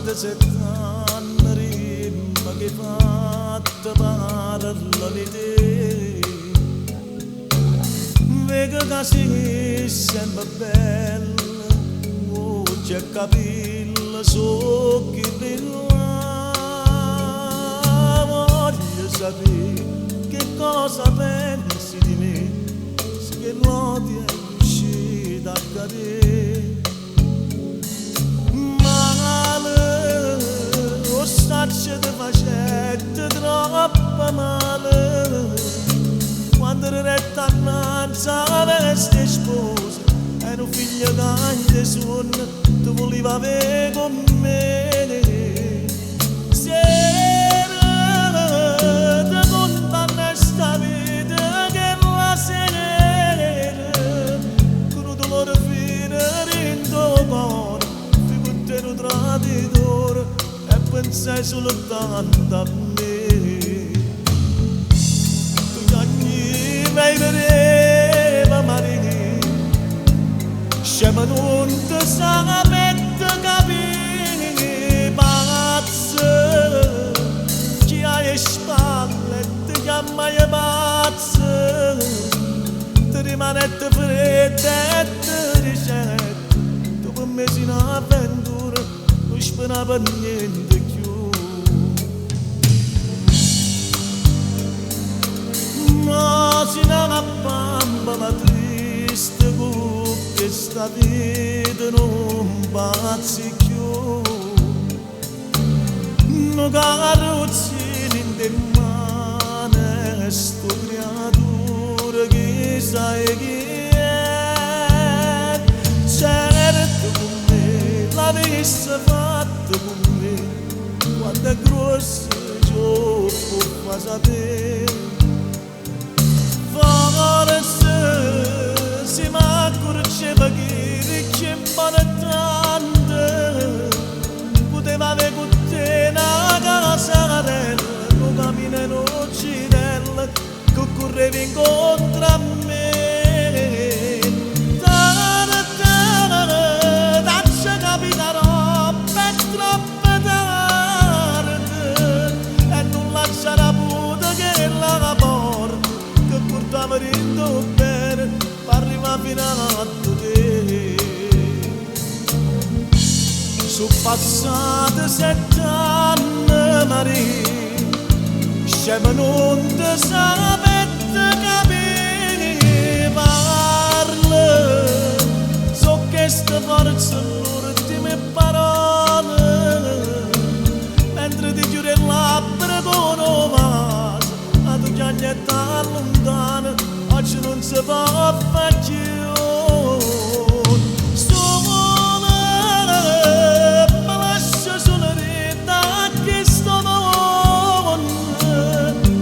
passate 70 rimba che fatta parlano di te. Vedo che sei sempre bella, oh, c'è capilla so che bella. Voglio sapere che cosa pensi di me, se che non ti è riuscita a cadere. Staccia di facette troppo male, quando retta annanza veste sposa e un figlio grande suon tu voleva avere con me. Sera ti condanna sta vita che la sera con un dolore fine in tuo cuore figurate un traditore. Pensai soltanto a me. Tu ogni mai vedeva marini, scema non ti sa mettere capire, pazza, chi ha le spalle ti chiama e pazza, ti rimane fredda e ti ricetta, tu per me sei un'avventura, non sperava niente. Si una bamba ma triste con questa vita non pazzi più, non carrozzini in te mani sto creatura che sai chi è. Certo con me l'avesse fatto con me, quanto è grossa ciò può sapere. Forse si m'accorgeva che ricchi importante poteva avere con te una casarella, non cammina in occidella che correva incontro a me. Taccia capita roba è troppo tardi e non lascia la puta che la porta che portava rindo bene per arrivare fino a te. Sono passati 7 anni Maria, scema non ti sapete capire, parla, so che sta forza l'ultime parole, mentre ti giuro il labbra con un vaso, a tu chiaglietta lontana, oggi non si può fare più. Sole, mi lascia sonorita a questo mondo,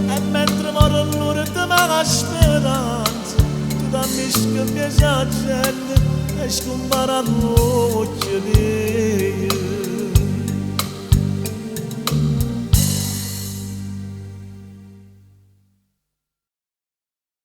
e mentre moro l'urta la speranza, tu dammi scoppia gente e scompara l'occhio mio.